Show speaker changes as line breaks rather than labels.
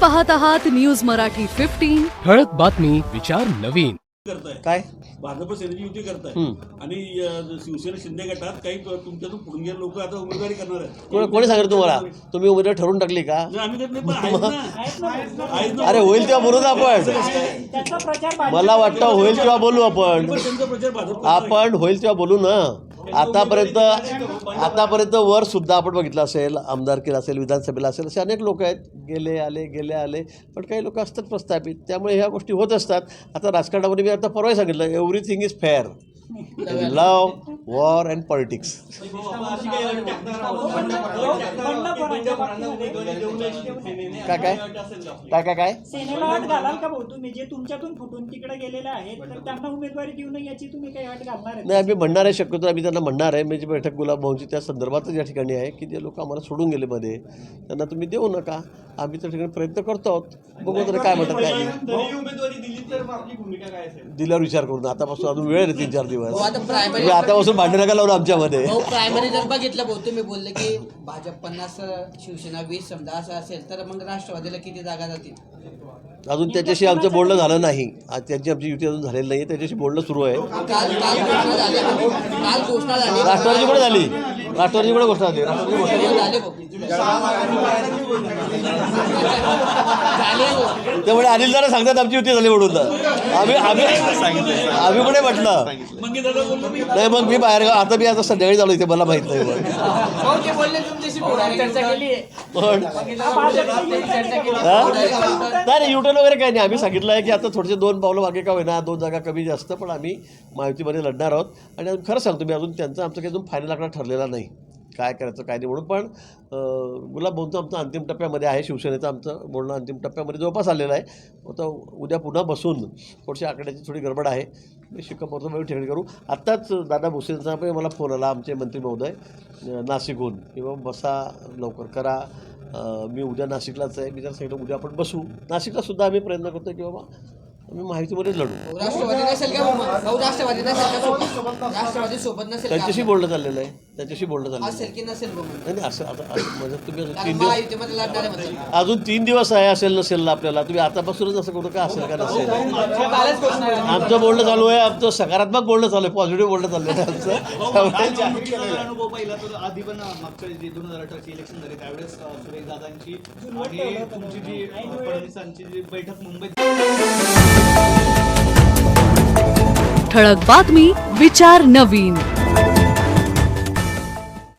पाहत आहात न्यूज मराठी 15।
ठळक बातमी, विचार नवीन।
काय
भाजप सेनेची युती करताय आणि शिवसेना शिंदे गटात काही तुमच्यातून पुढून गेले लोक आता उमेदवारी करणार आहेत।
कोणी सांगितलं तुम्हाला? तुम्ही उमेदवार ठरवून टाकली का?
नाही, आम्ही करत नाही, पण आहेत ना.
अरे होईल तेव्हा बोलू ना आपण. मला वाटतं होईल तेव्हा बोलू आपण.
त्यांचा प्रचार भाजप
आपण होईल तेव्हा बोलू ना. आतापर्यंत वर सुद्धा आपण बघितलं असेल, आमदारकीला असेल, विधानसभेला असेल, असे अनेक लोक आहेत, गेले आले, पण काही लोक असतात प्रस्थापित. त्यामुळे ह्या गोष्टी होत असतात. आता राजकारणामध्ये मी आता परवाही सांगितलं, everything is fair in love, war and politics. काय
सेनेला अट घालाल का भाऊ तुम्ही, जे तुमच्यातून फुटून तिकडे गेलेले आहेत तर त्यांना उमेदवारी देऊ नये याची तुम्ही काही अट घालणार आहे?
नाही, आम्ही म्हणणार आहे, शक्यतो आम्ही त्यांना म्हणणार आहे. माझी बैठक गुलाब भाऊंची त्या संदर्भातच या ठिकाणी आहे की जे लोक आम्हाला सोडून गेले मध्ये त्यांना तुम्ही देऊ नका. आम्ही त्या ठिकाणी प्रयत्न करतो आहोत. बघू तर काय म्हणतात. काय
उमेदवारी दिली तर आपली भूमिका काय असेल?
दिल्यावर विचार करून आतापासून अजून वेळ आहे 3-4 दिवस. तुम्ही आतापासून भांडण नका लावून आमच्यामध्ये.
प्रायमरी जर बघितलं भाऊ, तुम्ही बोलले की भाजप 50, शिवसेना 20 समजा असं असेल तर मग राष्ट्रवादीला किती जागा जातील?
अजून त्याच्याशी आमचं बोलणं झालं नाही. आज त्यांची आमची युती अजून झालेली नाही. त्याच्याशी बोलणं सुरू आहे.
काल घोषणा झाली.
राष्ट्रवादी कुठे झाली? राष्ट्रवादी कुठे घोषणा झाली? त्यामुळे अनिल दादा सांगतात आमची युती झाली म्हणून. आम्ही कुठे म्हटलं नाही. मग मी बाहेर आता संध्याकाळी झालो इथे, मला माहित नाही. नाही युटर्न वगैरे काही नाही. आम्ही सांगितलं आहे की आता थोडेसे 2 पावलं मागे का होईना, 2 जागा कमी जास्त, पण आम्ही महायुतीमध्ये लढणार आहोत. आणि अजून खरं सांगतो मी, अजून त्यांचं आमचं काही अजून फायनल आकडा ठरलेला नाही काय करायचं काय नाही म्हणून. पण गुलाब भाऊंचं आमचं अंतिम टप्प्यामध्ये आहे. शिवसेनेचं आमचं बोलणं अंतिम टप्प्यामध्ये जवळपास आलेलं आहे. आता उद्या पुन्हा बसून थोडीशी आकड्याची थोडी गडबड आहे. मी शिक्कामोर्तब ठिकाणी करू. आत्ताच दादा भुसेंचा पण मला फोन आला, आमचे मंत्री महोदय नाशिकहून, किंवा बसा लवकर करा. मी उद्या नाशिकलाच आहे. मी जर सांगितलं उद्या आपण बसू. नाशिकला सुद्धा आम्ही प्रयत्न करतो की बाबा आम्ही माहितीमध्येच लढू.
राष्ट्रवादी नसेल का? राष्ट्रवादी सोबत नसेल?
त्यांच्याशी बोलणं चाललेलं आहे. त्यांच्याशी बोलणं चाललेलं
असेल की नसेल?
नाही असं आता म्हणजे तुम्ही
अजून
3 दिवस आहे. असेल नसेल ना आपल्याला. तुम्ही आतापासूनच असं करू का असेल का नसेल. आमचं बोलणं चालू आहे. आमचं सकारात्मक बोलणं चालू आहे. पॉझिटिव्ह बोलणं चाललेलं आहे आमचं.
अनुभव पाहिला तर आधी पण मागच्या जे 2018ची इलेक्शन झाली त्यावेळेस सुरेश दादांची आणि तुमची जी फडणवीसांची जी बैठक मुंबईत.
ठळक बातमी, विचार नवीन.